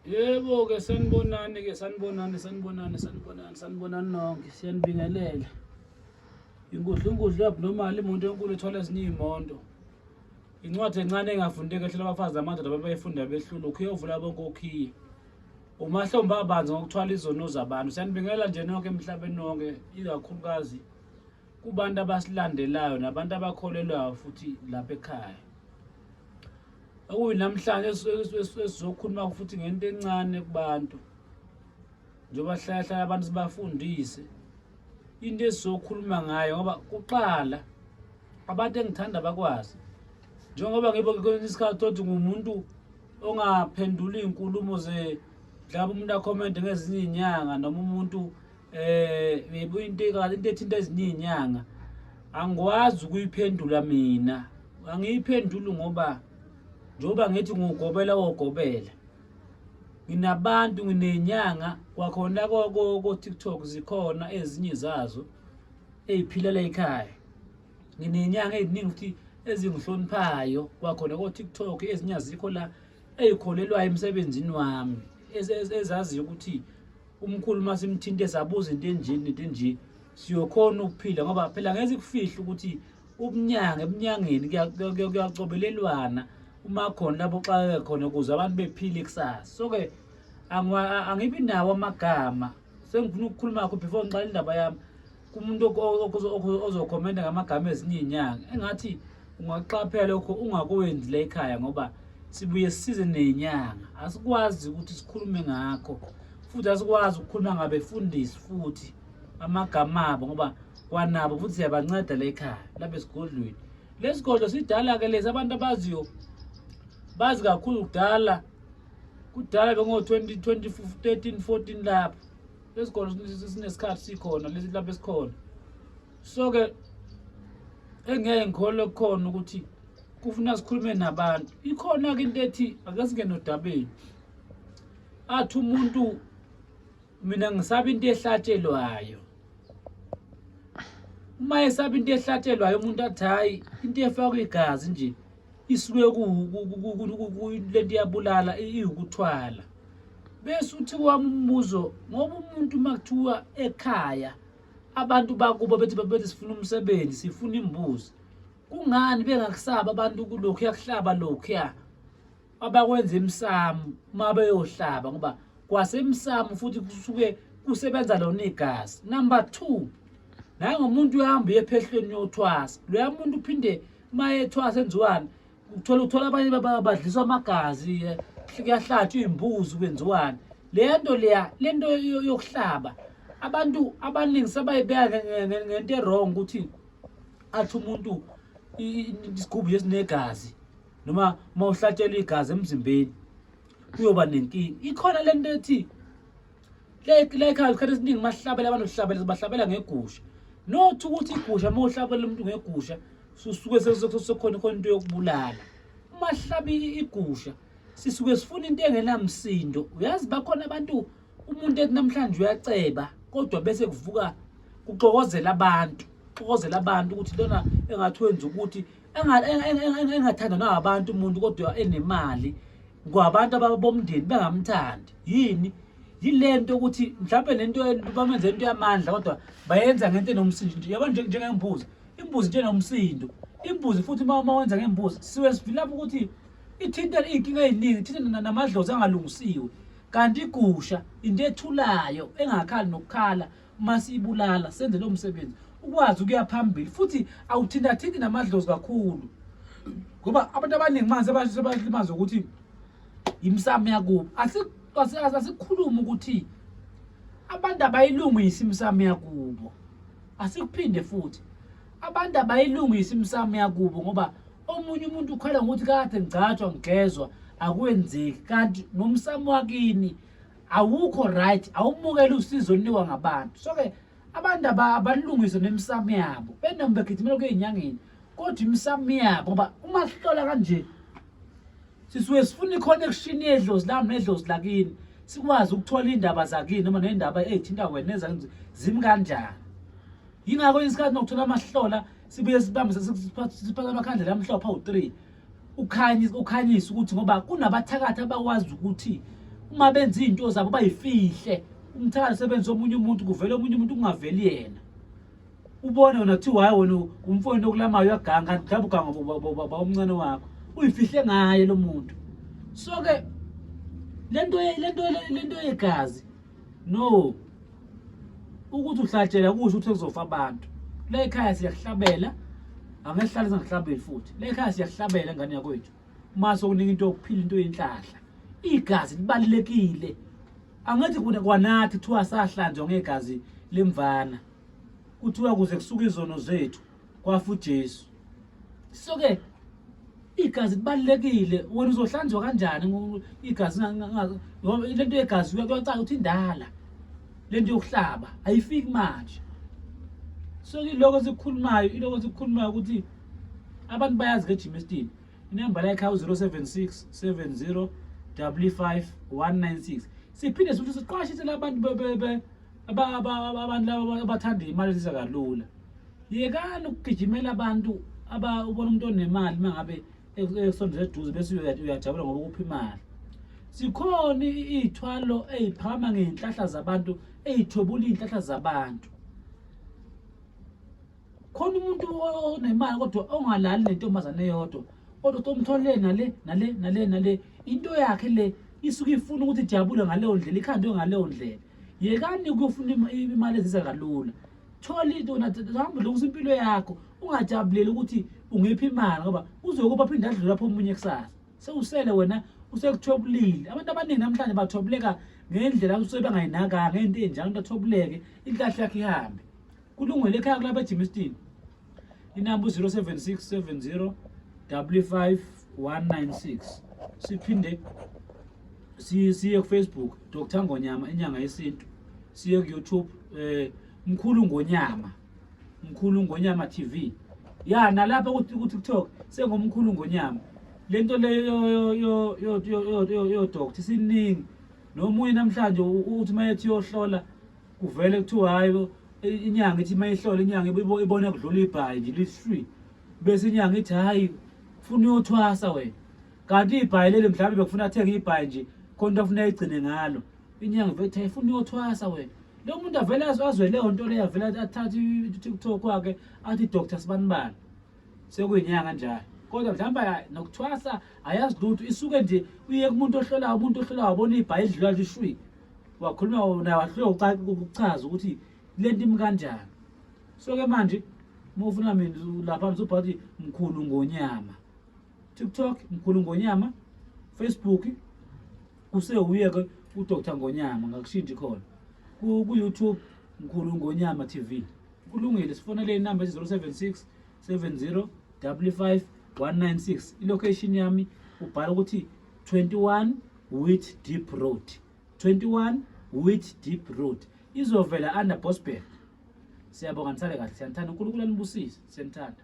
Yebo ke sanibonani nonke siyanibingelela. Inkudla abnormal imuntu enkulu ethola ezinye imondo. Incwadi encane engafundeki ehlela abafazi amadoda bayifunda behlula ukuyovula bonke okhiye. Umahlombe abanzi ngokuthwala izono zabantu. Siyanibingelela nje nonke emhlabeni nonke ikakhulukazi kubantu abasilandelayo nabantu abakholelwayo futhi lapha ekhaya. Namhlanje sizokhuluma futhi ngento encane kubantu. Njengoba hlala abantu sibafundise. Into esizokhuluma ngayo ngoba kuqala abantu engithanda bakwazi. Njengoba ngibo kwesinye isikhathi othi ngumuntu ongaphendula izinkulumo mhlawumbe umuntu acomment ngezinye izinyanga noma umuntu into ethinta ezinye izinyanga angikwazi ukuyiphendula mina. Angiyiphenduli ngoba njengoba ngithi ngugobela wogobela. Nginabantu nginenyanga kwakhona ko TikTok zikhona ezinye zazo eziphilela ekhaya. Nginenyanga eziningi futhi ezingihloniphayo kwakhona ko TikTok ezinye azikho la ezikholelwa emsebenzini wami ezaziyo ukuthi umkhulu masimthinte sabuza into enje siyokhona ukuphila ngoba phela ngeke sikufihla ukuthi eminyangeni kuyacobelelwana uma khona lapho xa khona ukuze abantu bephile kusasa. So ke angibi nawo amagama sengifuna ukukhuluma ngakho before ngiqala indaba yami kumuntu ozokhomenta ngamagama ezinye izinyanga engathi ungaqaphela lokho ungakwenzi la ekhaya ngoba sibuye sisize nezinyanga asikwazi ukuthi sikhulume ngakho futhi asikwazi ukukhuluma ngabefundisi futhi amagama abo ngoba kwanabo futhi siyabanceda la ekhaya lapha esigodlweni. Lesigodlo sidala ke lezi abantu abaziyo bazi kakhulu kudala bengo 2013 14 lapho lesigodlo sinesikhathi sikhona lesi lapha esikhona. So ke engeke ngikholwe kukhona ukuthi kufuna sikhulume nabantu. Ikhona ke into ethi ake singene odabeni. Athi umuntu mina ngisaba into ehlatshelwayo. Uma esaba into ehlatshelwayo umuntu athi hayi into efakwe igazi nje isuke lento yabulala iyukuthwala. Bese uthi kwami umbuzo ngoba umuntu makuthiwa ekhaya abantu bakubo bethi sifuna umsebenzi sifuna imbuzi. Kungani bengakusaba abantu kulokhu yakuhlaba lokhu ya abakwenza emsamo uma beyohlaba ngoba kwasemsamo futhi kusuke kusebenza lona igazi. Number 2 naye ngomuntu uhamba ephehlweni yothwasa loya muntu uphinde mayethwasa enziwani uthola abanye badliswa amagazi kuyahlatshwa imbuzi kwenziwani lento yokuhlaba. Abantu abaningi sebayibeka ngento errong ukuthi athi umuntu isigubhu esinegazi noma mawuhlatshelwa igazi emzimbeni kuyoba nenkingi. Ikhona lento ethi lekhaya isikhathi esiningi mahlabela abantu sihlabela bahlabela ngegusha. Nothi ukuthi igusha mawuhlabela umuntu ngegusha susuke sekukhona into yokubulala. Uma hlaba igusha sisuke sifuna into engenamsindo. Uyazi bakhona abantu umuntu ethi namhlanje uyaceba kodwa bese kuvuka kuxokozela abantu ukuthi lona engathi wenza ukuthi engathanda nabantu umuntu kodwa enemali kwabantu ababomndeni bengamthandi. Yilento ukuthi mhlawumbe lento bamenze into yamandla kodwa bayenza ngento enomsindo. Yabona njengembuzi imbuzi nje enomsindo. Imbuzi futhi uma wenza ngembuzi siwe sivila ukuthi ithinta inkinga eziningi ithinta namadlozi angalungisiwe. Kanti igusha into ethulayo engakhali nokukhala uma sibulala senze lo msebenzi ukwazi ukuya phambili futhi awuthinta namadlozi kakhulu ngoba abantu abaningi manje sebalimaza ukuthi imsamo yakubo. Asikhuluma ukuthi abantu abayilungisa imsamo yakubo. Asikuphinde futhi abantu abayilungisa imsamo yakubo ngoba omunye umuntu ukhala ngokuthi kade ngicatshwa ngigezwa akwenzeki kanti nomsamo wakini awukho right awumukela usizo olunikwa ngabantu. So ke abantu abalungise nemsamo yabo benamba begijimela kwezinyangeni kodwa imsamo yabo ngoba uma sihlola kanje sisuke sifuna iconnection yedlozi lami nedlozi lakini sikwazi ukuthola indaba zakini noma nezindaba ezithinta wena nezangizo zimi kanjani. Yingakho isikhathi nokuthola amahlola sibuye sibambe siphatha amakhandlela amhlophe awu3 ukhanyisa ukuthi ngoba kunabathakathi abakwazi ukuthi uma benza izinto zabo bayifihle umthakala sebenza omunye umuntu kuvela omunye umuntu kungaveli yena ubone wena kuthi hayi wena umfowenu okulamayo uyaganga mhlawumbe uganga bawumncane wakho uyifihle ngaye lo muntu so ke lento yegazi no ukuthi uhlatshela kusho ukuthi kuzofa abantu la ekhaya siyahlabela angehlala singahlabeli futhi la ekhaya siyahlabela ngane yakwethu mase kunika into yokuphila into yenhlahla igazi libalekile angathi kwanathi kuthiwa sahlanjwa ngegazi lemvana kuthiwa kuze kusuka izono zethu kwafu Jesu so ke igazi libalekile wena uzohlanjwa kanjani igazi lento yegazi kuyacala ukuthi indala lento yokuhlaba ayifiki manje so iloko sikhulumayo ukuthi abantu bayazi ngeGymnastic inamba la ekhaya 076 70 55 196 siphinde futhi siqwashise labantu abantu abathanda imali sisakalula yekani ukugijimela abantu ubona umuntu onemali mangabe esondele eduze bese uyajabula ngoba kuphi imali sikhona izithwalo eziphakama ngenhlahla zabantu ezithobula inhlahla zabantu khona umuntu onemali kodwa ongalali nentombazane eyodwa kodwa tomthole nale into yakhe le isuke ifuna ukuthi ijabule ngaleyo ndlela ikhandwe ngaleyo ndlela yekani kuyofuna imali ezisa kalula thola into hamba lokuse impilo yakho ungajabuleli ukuthi ungephi imali ngoba uzokuba phinda adlula lapho omunye kusasa sewusele wena usekuthobulile abantu abaningi namhlanje bathobuleka ngendlela usebengayinaka ngento enjalo bathobuleke inhlahla yakhe ihambe kulungile ekhaya kulabo eGymnastic inamba 076 70 55 196 siphinde siye ku Facebook Dr Ngonyama inyanga yesintu siye ku YouTube Mkhulu Ngonyama TV ya nalapha ukuthi TikTok sengomkhulu Ngonyama lento leyo yo doctor siningi nomunye namhlanje uthi mayethi yohlola kuvele kuthiwa hayi inyanga ithi mayihlola inyanga ibone kudlula ibhayi nje li-3 bese inyanga ithi hayi ufuna uyothwasa wena kanti ibhayi leli mhlawumbe bekufuna athenga ibhayi nje konke afuna ayigcine ngalo inyanga vethe ifuna uyothwasa wena lo muntu avela azwe leyo nto leyo avela athatha iTikTok wakhe athi Dr Sibanibani sekuyinyanga njalo kodwa mhlawumbe nokuthwasa ayazi lutho isuke nje uye kumuntu ohlolayo wabona ibhayi edlula li-3 wakhuluma naye wahlula ukuchaza ukuthi lento imkanjani so ke manje mufuna mina lapha ngizobhathi Mkhulu Ngonyama TikTok Mkhulu Ngonyama Facebook usewuye ke uDr Ngonyama ngakushintsha khona ku YouTube Mkhulu Ngonyama TV kulungile sifonele inamba 076 70 55 196 ilocation yami ubhala ukuthi 21 with deep road 21 with deep road izovela under Bosberg siyabonga nisale kahle siyanthanda uNkulunkulu anibusise siyanthanda